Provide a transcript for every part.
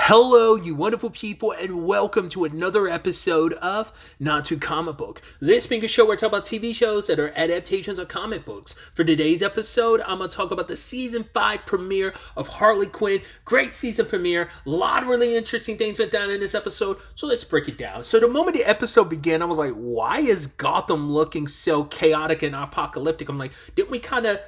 Hello, you wonderful people, and welcome to another episode of Not Too Comic Book. This being a show where I talk about TV shows that are adaptations of comic books. For today's episode, I'm going to talk about the Season 5 premiere of Harley Quinn. Great season premiere. A lot of really interesting things went down in this episode, so let's break it down. So the moment the episode began, I was like, why is Gotham looking so chaotic and apocalyptic? I'm like, didn't we kind of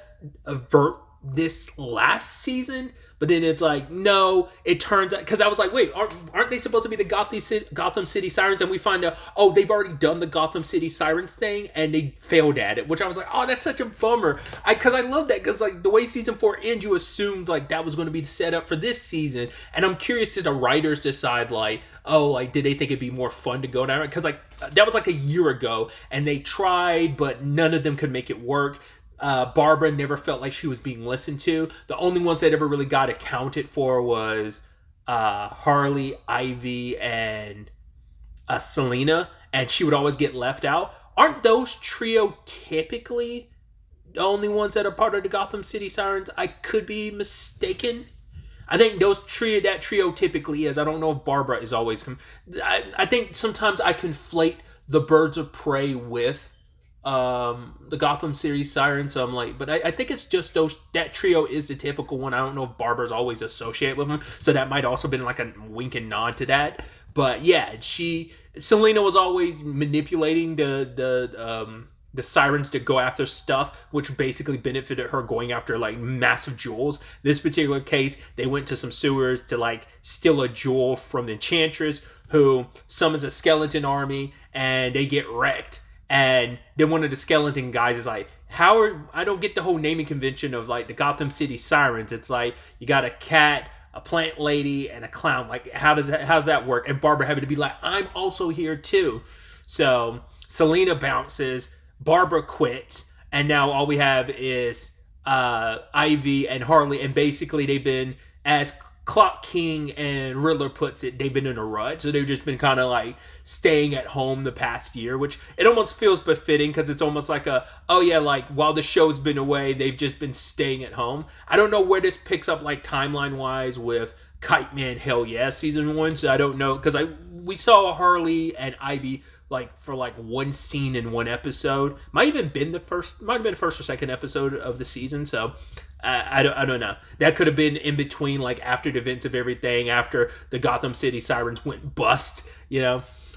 avert this last season? But then it's like, no, it turns out, because I was like, wait, aren't they supposed to be the Gotham City Sirens? And we find out, oh, they've already done the Gotham City Sirens thing, and they failed at it, which I was like, oh, that's such a bummer. Because I love that, because like the way season 4 ends, you assumed like that was going to be the setup for this season. And I'm curious, did the writers decide like, oh, like, did they think it'd be more fun to go down? Because like, that was like a year ago, and they tried, but none of them could make it work. Barbara never felt like she was being listened to. The only ones that ever really got accounted for was Harley, Ivy, and Selena, and she would always get left out. Aren't those trio typically the only ones that are part of the Gotham City Sirens? I could be mistaken. I think that trio typically is. I don't know if Barbara is always. I think sometimes I conflate the Birds of Prey with the Gotham series Sirens. So I'm like, but I think it's just that trio is the typical one. I don't know if Barbara's always associated with them, so that might also been like a wink and nod to that. But yeah, Selena was always manipulating the Sirens to go after stuff, which basically benefited her going after like massive jewels. This particular case, they went to some sewers to like steal a jewel from the Enchantress, who summons a skeleton army, and they get wrecked. And then one of the skeleton guys is like, I don't get the whole naming convention of like the Gotham City Sirens. It's like, you got a cat, a plant lady, and a clown. Like, how does that work? And Barbara having to be like, I'm also here too. So Selena bounces, Barbara quits, and now all we have is Ivy and Harley. And basically they've been, as Clock King and Riddler puts it, they've been in a rut. So they've just been kind of like staying at home the past year, which it almost feels befitting, because it's almost like like while the show's been away, they've just been staying at home. I don't know where this picks up like timeline wise with Kite Man Hell Yeah season 1, so I don't know, because we saw Harley and Ivy like for like one scene in one episode. Might have been the first or second episode of the season. So I don't know. That could have been in between, like after the events of everything, after the Gotham City Sirens went bust,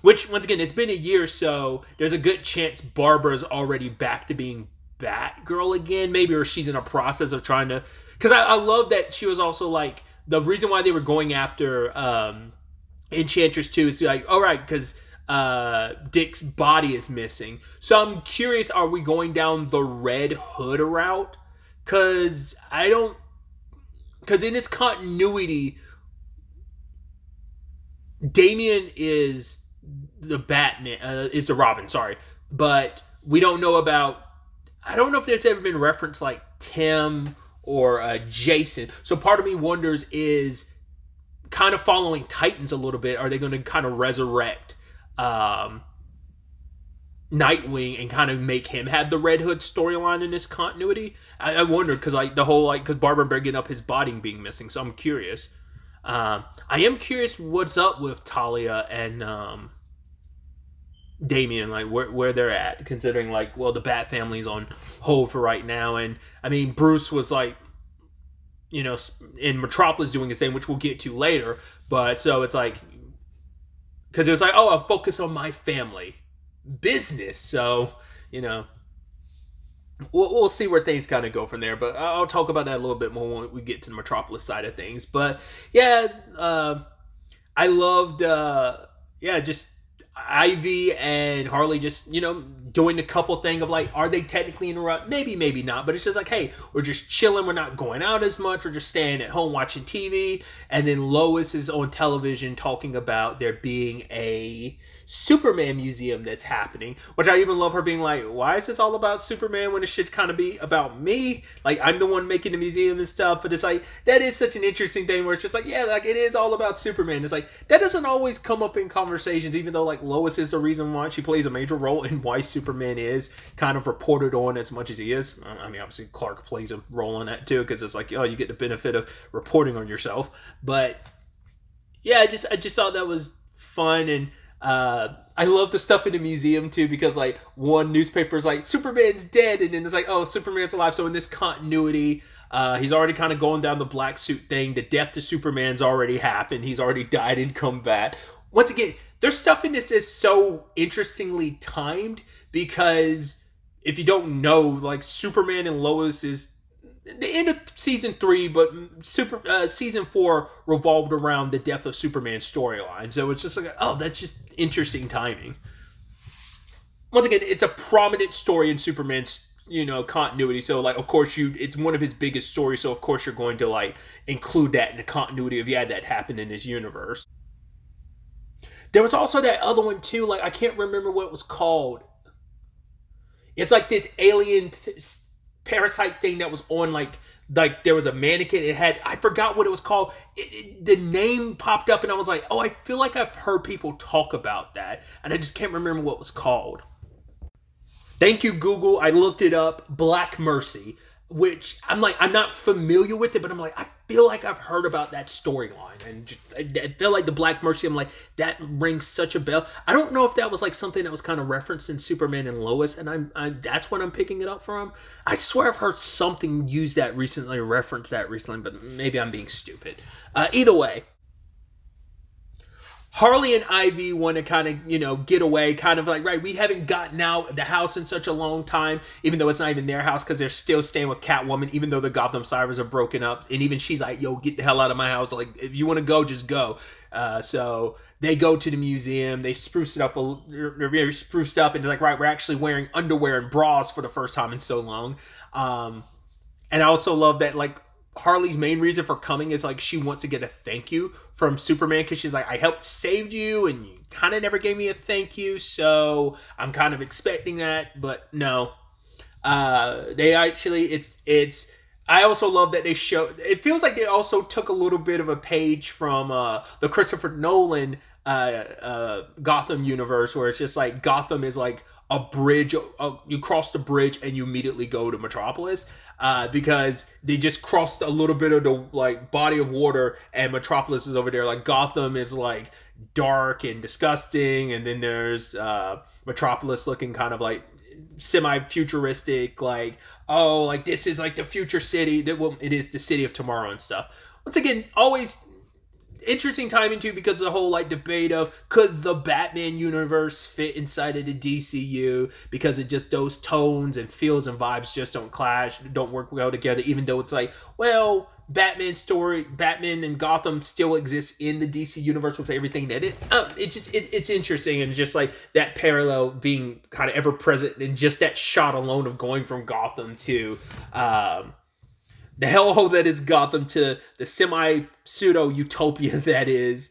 Which, once again, it's been a year, so there's a good chance Barbara's already back to being Batgirl again, maybe, or she's in a process of trying to. Because I love that she was also like, the reason why they were going after Enchantress 2 is like, all right, because Dick's body is missing. So I'm curious, are we going down the Red Hood route? Because in its continuity, Damian is the Batman, is the Robin, sorry. But we don't know I don't know if there's ever been reference like Tim or Jason. So part of me wonders, is kind of following Titans a little bit, are they going to kind of resurrect Nightwing and kind of make him have the Red Hood storyline in this continuity? I wonder, because like the whole because Barbara bringing up his body being missing, so I'm curious. I am curious what's up with Talia and Damian, like where they're at, considering like, well, the Bat family's on hold for right now, and I mean Bruce was like, in Metropolis doing his thing, which we'll get to later, but so it's like, because it was like, oh, I'm focused on my family business, so we'll see where things kind of go from there, but I'll talk about that a little bit more when we get to the Metropolis side of things. But yeah, I loved just Ivy and Harley just doing the couple thing of like, are they technically in a rut? Maybe not, but it's just like, hey, we're just chilling, we're not going out as much, we're just staying at home watching TV. And then Lois is on television talking about there being a Superman museum that's happening, which I even love her being like, why is this all about Superman when it should kind of be about me? Like, I'm the one making the museum and stuff. But it's like, that is such an interesting thing where it's just like, yeah, like it is all about Superman. It's like, that doesn't always come up in conversations, even though like Lois is the reason why she plays a major role in why Superman is kind of reported on as much as he is. I mean, obviously Clark plays a role in that too, because it's like, oh, you get the benefit of reporting on yourself. But yeah, I just thought that was fun, and I love the stuff in the museum too, because like one newspaper is like Superman's dead, and then it's like, oh, Superman's alive. So in this continuity, he's already kind of going down the black suit thing. The death of Superman's already happened. He's already died in combat. Once again, there's stuff in this that's so interestingly timed, because if you don't know, like Superman and Lois is the end of season 3, but season 4 revolved around the death of Superman storyline. So it's just like, oh, that's just interesting timing. Once again, it's a prominent story in Superman's continuity. So like, of course, it's one of his biggest stories. So of course you're going to like include that in the continuity of that happened in this universe. There was also that other one too. Like I can't remember what it was called. It's like this alien parasite thing that was on like there was a mannequin. It had, I forgot what it was called. The name popped up and I was like, oh, I feel like I've heard people talk about that, and I just can't remember what it was called. Thank you, Google. I looked it up. Black Mercy, which I'm like, I'm not familiar with it, but I'm like, I feel like I've heard about that storyline, and I feel like the Black Mercy, I'm like, that rings such a bell. I don't know if that was like something that was kind of referenced in Superman and Lois, and I'm that's what I'm picking it up from. I swear I've heard something use that recently, reference that recently, but maybe I'm being stupid. Either way, Harley and Ivy want to kind of, get away, kind of like, right, we haven't gotten out of the house in such a long time, even though it's not even their house, because they're still staying with Catwoman, even though the Gotham Sirens are broken up. And even she's like, yo, get the hell out of my house. Like, if you want to go, just go. So they go to the museum. They spruce it up. They're very spruced up. And they're like, right, we're actually wearing underwear and bras for the first time in so long. And I also love that, like, Harley's main reason for coming is like she wants to get a thank you from Superman, because she's like, I helped save you and you kind of never gave me a thank you, so I'm kind of expecting that. But no, they actually, it's I also love that they show, it feels like they also took a little bit of a page from the Christopher Nolan Gotham universe, where it's just like Gotham is like a bridge. You cross the bridge and you immediately go to Metropolis, because they just crossed a little bit of the like body of water, and Metropolis is over there. Like Gotham is like dark and disgusting, and then there's Metropolis looking kind of like semi-futuristic, like, oh, like this is like the future city that it is the city of tomorrow and stuff. Once again, always interesting timing too, because the whole like debate of could the Batman universe fit inside of the DCU, because it just, those tones and feels and vibes just don't clash, don't work well together, even though it's like, well, Batman and Gotham still exists in the DC universe with everything that it's interesting, and just like that parallel being kind of ever present, and just that shot alone of going from Gotham to the hellhole that is Gotham to the semi-pseudo utopia that is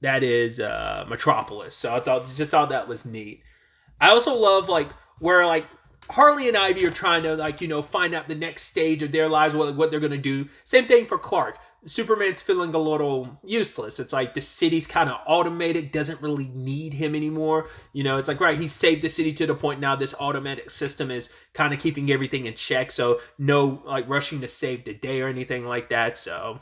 Metropolis. So I thought that was neat. I also love like where like Harley and Ivy are trying to like, find out the next stage of their lives, what they're going to do. Same thing for Clark. Superman's feeling a little useless. It's like the city's kind of automated, doesn't really need him anymore. It's like, right, he saved the city to the point now this automatic system is kind of keeping everything in check. So no like rushing to save the day or anything like that. So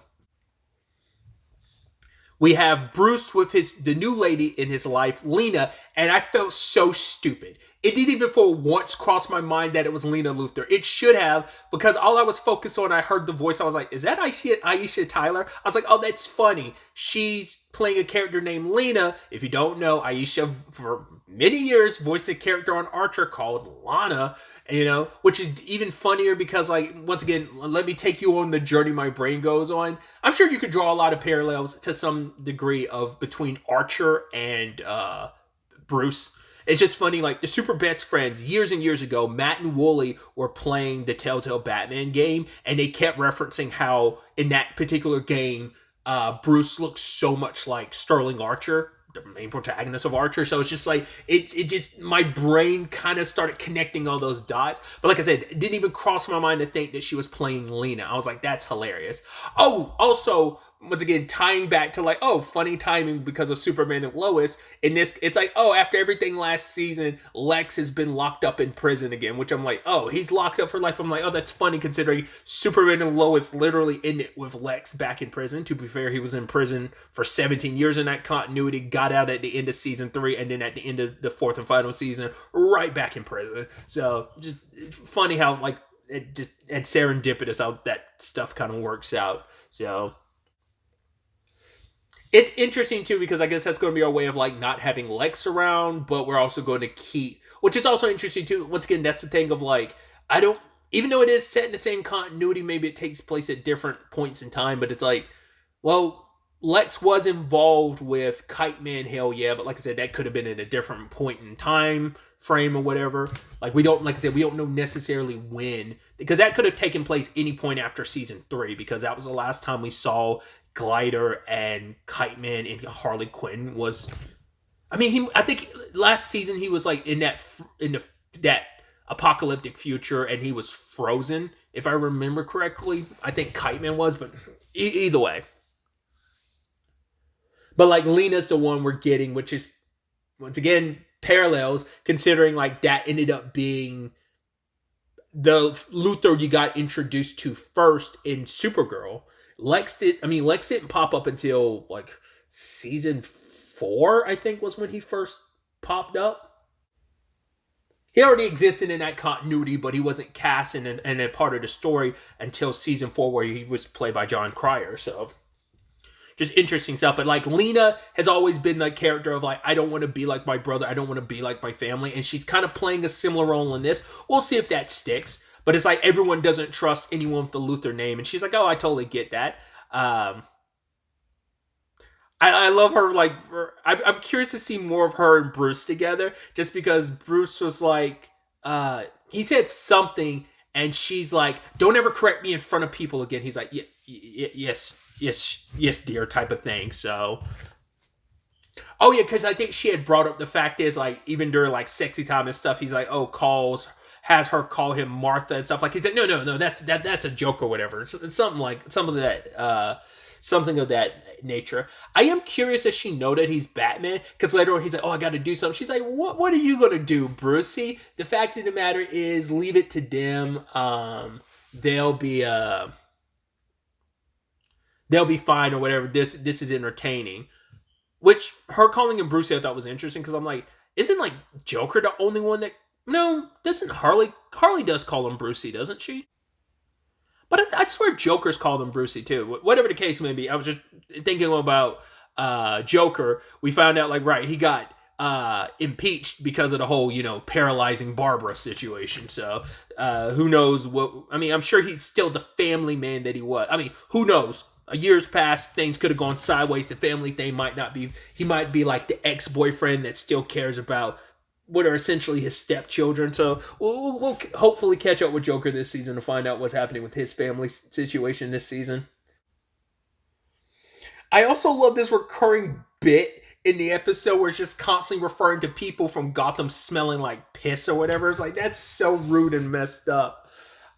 we have Bruce with the new lady in his life, Lena, and I felt so stupid. It didn't even for once cross my mind that it was Lena Luthor. It should have, because all I was focused on, I heard the voice, I was like, is that Aisha Tyler? I was like, oh, that's funny. She's playing a character named Lena. If you don't know, Aisha, for many years, voiced a character on Archer called Lana, which is even funnier because, like, once again, let me take you on the journey my brain goes on. I'm sure you could draw a lot of parallels to some degree between Archer and Bruce. It's just funny, like, the super best friends, years and years ago, Matt and Wooly were playing the Telltale Batman game, and they kept referencing how, in that particular game, Bruce looks so much like Sterling Archer, the main protagonist of Archer. So it's just like, it just, my brain kind of started connecting all those dots. But like I said, it didn't even cross my mind to think that she was playing Lena. I was like, that's hilarious. Oh, also, once again, tying back to like, oh, funny timing because of Superman and Lois. In this, it's like, oh, after everything last season, Lex has been locked up in prison again, which I'm like, oh, he's locked up for life. I'm like, oh, that's funny considering Superman and Lois literally ended with Lex back in prison. To be fair, he was in prison for 17 years in that continuity, got out at the end of season 3, and then at the end of the 4th and final season, right back in prison. So just funny how like it just and serendipitous how that stuff kind of works out. So it's interesting too because I guess that's going to be our way of like not having Lex around, but we're also going to keep, which is also interesting too. Once again, that's the thing of like I don't, even though it is set in the same continuity, maybe it takes place at different points in time, but it's like, well, Lex was involved with Kite Man, hell yeah, but like I said, that could have been at a different point in time frame or whatever. Like we don't, like I said, we don't know necessarily when, because that could have taken place any point after season 3, because that was the last time we saw Glider and Kite Man and Harley Quinn was. I mean, I think last season he was like in that apocalyptic future, and he was frozen, if I remember correctly. I think Kite Man was, but either way. But like Lena's the one we're getting, which is once again parallels, considering like that ended up being the Luthor you got introduced to first in Supergirl. Lex didn't pop up until like season 4, I think, was when he first popped up. He already existed in that continuity, but he wasn't cast in a part of the story until season 4, where he was played by John Cryer. So just interesting stuff. But like Lena has always been the character of like, I don't want to be like my brother, I don't want to be like my family, and she's kind of playing a similar role in this. We'll see if that sticks. But it's like everyone doesn't trust anyone with the Luthor name, and she's like, oh, I totally get that. I love her. Like, I'm curious to see more of her and Bruce together, just because Bruce was like, he said something, and she's like, don't ever correct me in front of people again. He's like, yes, dear, type of thing. So, oh yeah, because I think she had brought up the fact is like, even during like sexy time and stuff, he's like, oh, has her call him Martha and stuff. Like he said, no, that's a joke or whatever. It's something of that nature. I am curious, does she know that he's Batman? Because later on he's like, oh, I got to do something. She's like, what are you gonna do, Bruce? See, the fact of the matter is, leave it to them. They'll be fine or whatever. This is entertaining. Which her calling him Brucey I thought was interesting, because I'm like, isn't like Joker the only one that? No, doesn't Harley does call him Brucey, doesn't she? But I swear Joker's called him Brucey too. Whatever the case may be, I was just thinking about Joker. We found out like, right, he got impeached because of the whole, paralyzing Barbara situation. So who knows what? I mean, I'm sure he's still the family man that he was. I mean, who knows? A year's passed, things could have gone sideways. The family thing might not be. He might be like the ex-boyfriend that still cares about what are essentially his stepchildren. So we'll hopefully catch up with Joker this season to find out what's happening with his family situation this season. I also love this recurring bit in the episode where it's just constantly referring to people from Gotham smelling like piss or whatever. It's like, that's so rude and messed up.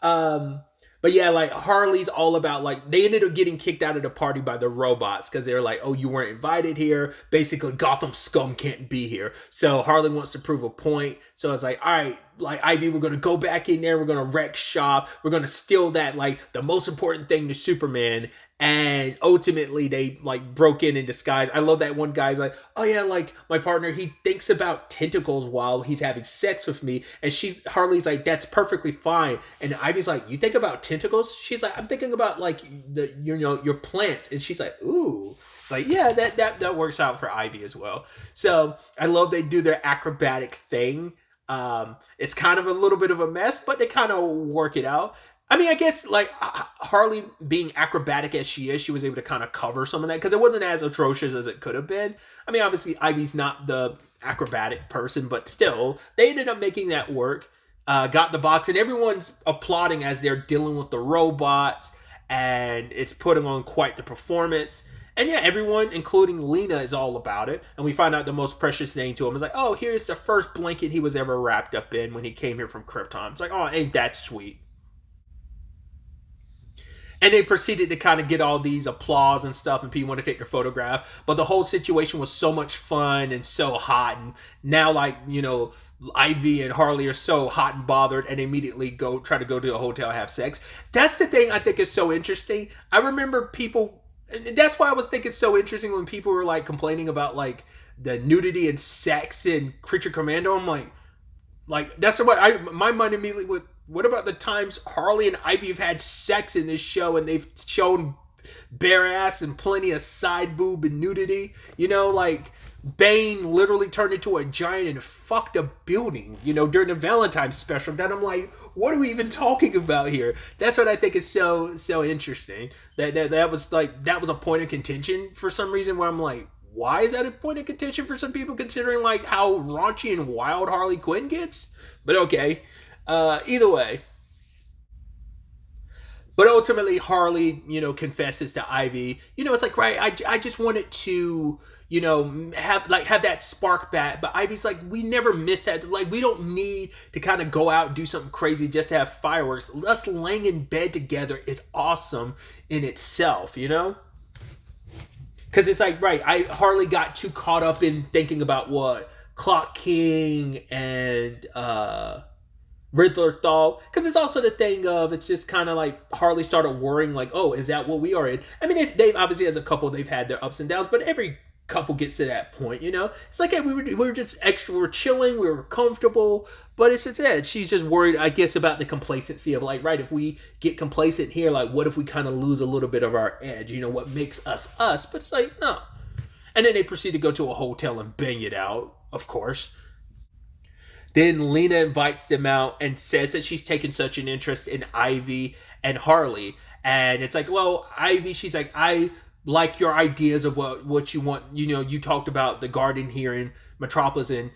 But yeah, like Harley's all about like, they ended up getting kicked out of the party by the robots because they're like, oh, you weren't invited here. Basically, Gotham scum can't be here. So Harley wants to prove a point. So it's like, all right, like Ivy, we're going to go back in there. We're going to wreck shop. We're going to steal that, like the most important thing to Superman. And ultimately they like broke in disguise. I love that one guy's like, oh yeah, like my partner, he thinks about tentacles while he's having sex with me. And Harley's like, that's perfectly fine. And Ivy's like, you think about tentacles? She's like, I'm thinking about like your plants. And she's like, ooh. It's like, yeah, that works out for Ivy as well. So I love they do their acrobatic thing. It's kind of a little bit of a mess, but they kind of work it out. I mean, I guess, like, Harley being acrobatic as she is, she was able to kind of cover some of that, because it wasn't as atrocious as it could have been. I mean, obviously, Ivy's not the acrobatic person, but still, they ended up making that work. Got the box, and everyone's applauding as they're dealing with the robots, and it's putting on quite the performance. And yeah, everyone, including Lena, is all about it. And we find out the most precious thing to him is like, oh, here's the first blanket he was ever wrapped up in when he came here from Krypton. It's like, oh, ain't that sweet? And they proceeded to kind of get all these applause and stuff, and people want to take their photograph. But the whole situation was so much fun and so hot. And now, like, Ivy and Harley are so hot and bothered, and immediately try to go to a hotel and have sex. That's the thing I think is so interesting. I remember people, and that's why I was thinking it's so interesting when people were like complaining about like the nudity and sex in Creature Commando. I'm like that's what my mind immediately went. What about the times Harley and Ivy have had sex in this show and they've shown bare ass and plenty of side boob and nudity? Like Bane literally turned into a giant and fucked a building, during the Valentine's special. Then I'm like, what are we even talking about here? That's what I think is so interesting. That was a point of contention for some reason, where I'm like, why is that a point of contention for some people, considering like how raunchy and wild Harley Quinn gets? But okay. Either way, but ultimately Harley, confesses to Ivy. It's like, right, I just wanted to, have that spark back. But Ivy's like, we never miss that. Like, we don't need to kind of go out and do something crazy just to have fireworks. Us laying in bed together is awesome in itself, Because it's like, right, Harley got too caught up in thinking about what Clock King and Riddler thought, because it's also the thing of, it's just kind of like Harley started worrying, like, oh, is that what we are in? I mean, they've obviously, as a couple, they've had their ups and downs, but every couple gets to that point, It's like, hey, we were just extra, we were chilling, we were comfortable, but it's just that she's just worried, I guess, about the complacency of like, right, if we get complacent here, like, what if we kind of lose a little bit of our edge? What makes us us? But it's like, no. And then they proceed to go to a hotel and bang it out, of course. Then Lena invites them out and says that she's taken such an interest in Ivy and Harley. And it's like, well, Ivy, she's like, I like your ideas of what you want. You talked about the garden here in Metropolis, and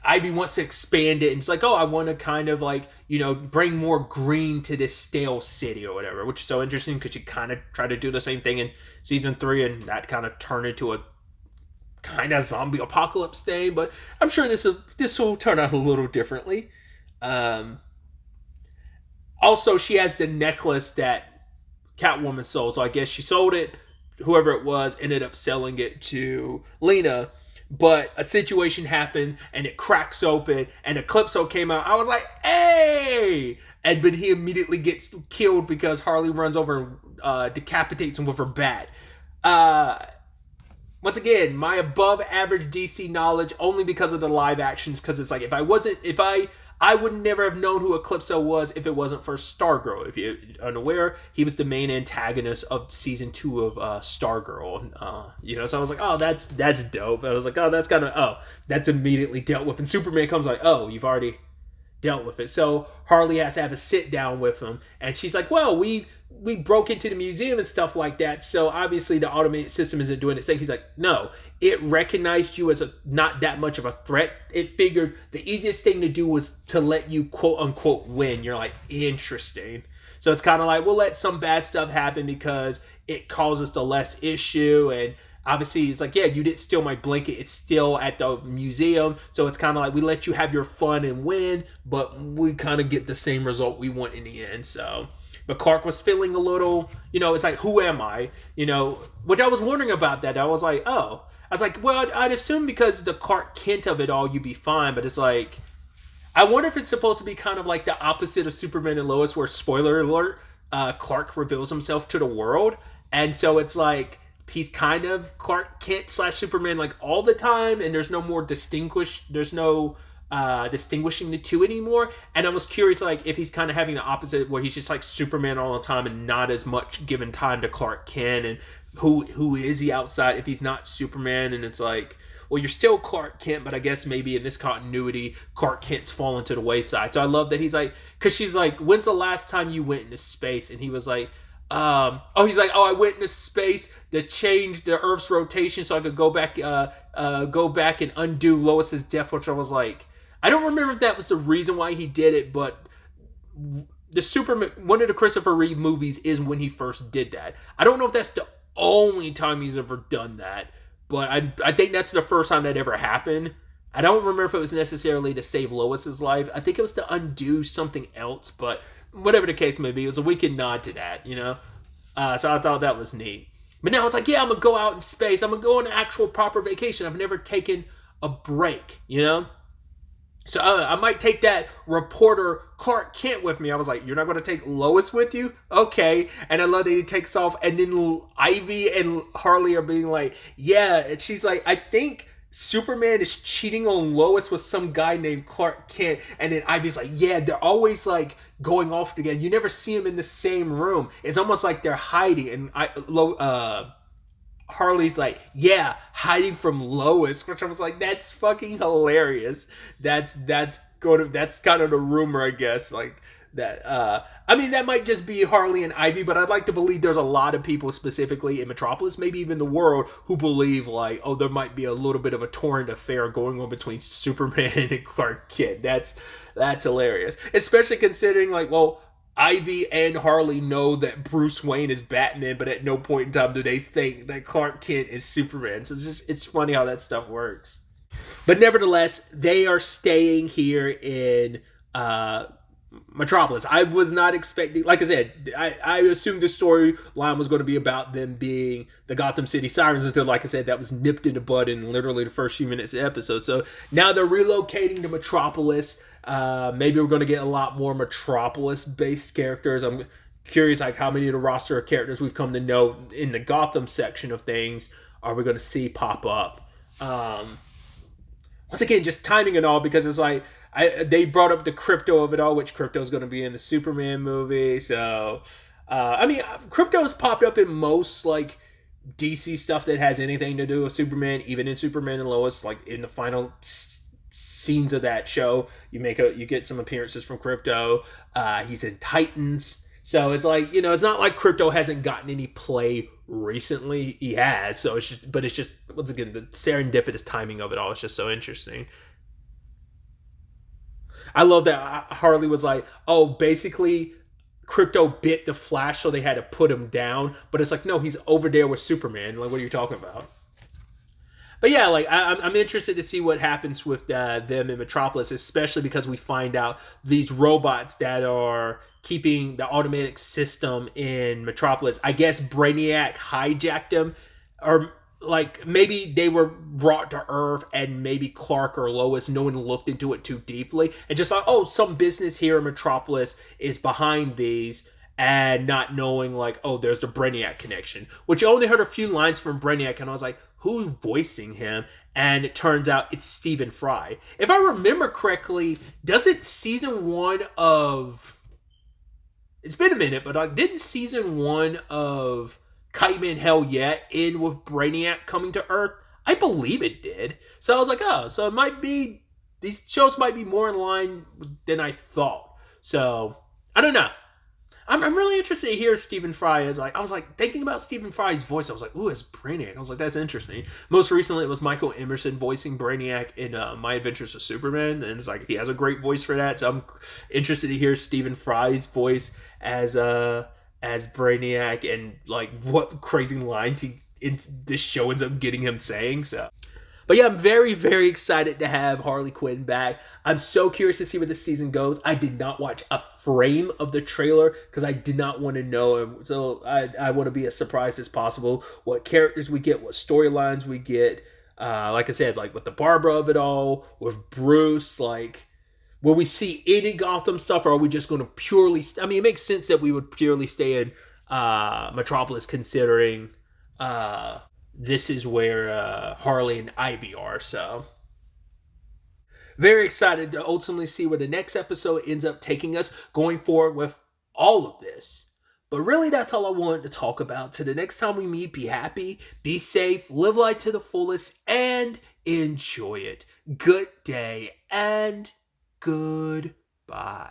Ivy wants to expand it. And it's like, oh, I want to kind of like, bring more green to this stale city or whatever, which is so interesting because she kind of tried to do the same thing in season 3, and that kind of turned into a kind of zombie apocalypse thing. But I'm sure this will turn out a little differently. Also, she has the necklace that Catwoman sold, so I guess she sold it. Whoever it was ended up selling it to Lena, but a situation happened and it cracks open and Eclipso came out. I was like, hey! But he immediately gets killed because Harley runs over and decapitates him with her bat. Once again, my above average DC knowledge only because of the live actions, because it's like, I would never have known who Eclipso was if it wasn't for Stargirl. If you're unaware, he was the main antagonist of season 2 of Stargirl. So I was like, oh, that's dope. I was like, oh, that's immediately dealt with. And Superman comes like, oh, you've already dealt with it. So Harley has to have a sit down with him, and she's like, well, we broke into the museum and stuff like that, so obviously the automated system isn't doing its thing. He's like, no, it recognized you as not that much of a threat. It figured the easiest thing to do was to let you quote unquote win. You're like, interesting. So it's kind of like, we'll let some bad stuff happen because it causes the less issue. And obviously, it's like, yeah, you didn't steal my blanket. It's still at the museum. So it's kind of like, we let you have your fun and win, but we kind of get the same result we want in the end. So, but Clark was feeling a little, it's like, who am I? Which I was wondering about that. I was like, well, I'd assume because the Clark Kent of it all, you'd be fine. But it's like, I wonder if it's supposed to be kind of like the opposite of Superman and Lois, where, spoiler alert, Clark reveals himself to the world. And so it's like, he's kind of Clark Kent / Superman like all the time, and there's no distinguishing the two anymore. And I was curious, like, if he's kind of having the opposite, where he's just like Superman all the time and not as much given time to Clark Kent, and who is he outside if he's not Superman? And it's like, well, you're still Clark Kent, but I guess maybe in this continuity, Clark Kent's fallen to the wayside. So I love that he's like, because she's like, when's the last time you went into space? And he was like, he's like, I went into space to change the Earth's rotation so I could go back and undo Lois's death, which I was like, I don't remember if that was the reason why he did it, but the Superman, one of the Christopher Reeve movies, is when he first did that. I don't know if that's the only time he's ever done that, but I think that's the first time that ever happened. I don't remember if it was necessarily to save Lois's life. I think it was to undo something else, but whatever the case may be, it was a wicked nod to that, So I thought that was neat. But now it's like, yeah, I'm gonna go out in space. I'm gonna go on an actual proper vacation. I've never taken a break, you know. So I might take that reporter Clark Kent with me. I was like, you're not going to take Lois with you? Okay. And I love that he takes off. And then Ivy and Harley are being like, yeah. And she's like, I think Superman is cheating on Lois with some guy named Clark Kent. And then Ivy's like, yeah, they're always like going off together. You never see them in the same room. It's almost like they're hiding. And Harley's like, yeah, hiding from Lois, which I was like, that's fucking hilarious. That's kind of the rumor, I guess. Like that. I mean, that might just be Harley and Ivy, but I'd like to believe there's a lot of people, specifically in Metropolis, maybe even the world, who believe like, oh, there might be a little bit of a torrent affair going on between Superman and Clark Kent. That's hilarious, especially considering like, well, Ivy and Harley know that Bruce Wayne is Batman, but at no point in time do they think that Clark Kent is Superman. So it's funny how that stuff works. But nevertheless, they are staying here in Metropolis. I was not expecting, like I said, I assumed the storyline was going to be about them being the Gotham City Sirens until, like I said, that was nipped in the bud in literally the first few minutes of the episode. So now they're relocating to Metropolis. Maybe we're going to get a lot more Metropolis-based characters. I'm curious, like how many of the roster of characters we've come to know in the Gotham section of things are we going to see pop up. Once again, just timing and all, because it's like they brought up the Crypto of it all, which Crypto is going to be in the Superman movie. So, I mean, Crypto's popped up in most like DC stuff that has anything to do with Superman, even in Superman and Lois, like in the final scenes of that show, you get some appearances from Crypto. He's in Titans, so it's like, you know, it's not like Crypto hasn't gotten any play recently. He has, so it's just once again the serendipitous timing of it all is just so interesting. I love that Harley was like, oh, basically Crypto bit the Flash, so they had to put him down, but it's like, no, he's over there with Superman. Like, what are you talking about? But yeah, like I'm interested to see what happens with them in Metropolis, especially because we find out these robots that are keeping the automatic system in Metropolis. I guess Brainiac hijacked them, or like maybe they were brought to Earth and maybe Clark or Lois, no one looked into it too deeply and just like, oh, some business here in Metropolis is behind these, and not knowing like, oh, there's the Brainiac connection, which I only heard a few lines from Brainiac and I was like, who's voicing him? And it turns out it's Stephen Fry. If I remember correctly, doesn't season 1 of, it's been a minute, but didn't season 1 of Kite Man Hell Yeah end with Brainiac coming to Earth? I believe it did. So I was like, oh, so it might be, these shows might be more in line than I thought. So I don't know. I'm really interested to hear Stephen Fry is like. I was like thinking about Stephen Fry's voice. I was like, ooh, it's Brainiac. I was like, that's interesting. Most recently, it was Michael Emerson voicing Brainiac in My Adventures of Superman, and it's like he has a great voice for that. So I'm interested to hear Stephen Fry's voice as Brainiac, and like what crazy lines this show ends up getting him saying. So. But yeah, I'm very, very excited to have Harley Quinn back. I'm so curious to see where this season goes. I did not watch a frame of the trailer because I did not want to know. So I want to be as surprised as possible what characters we get, what storylines we get. Like I said, like with the Barbara of it all, with Bruce, like will we see any Gotham stuff, or are we just going to purely... I mean, it makes sense that we would purely stay in Metropolis considering... this is where Harley and Ivy are, so very excited to ultimately see where the next episode ends up taking us going forward with all of this. But really, that's all I wanted to talk about. Till the next time we meet, be happy, be safe, live life to the fullest, and enjoy it. Good day and goodbye.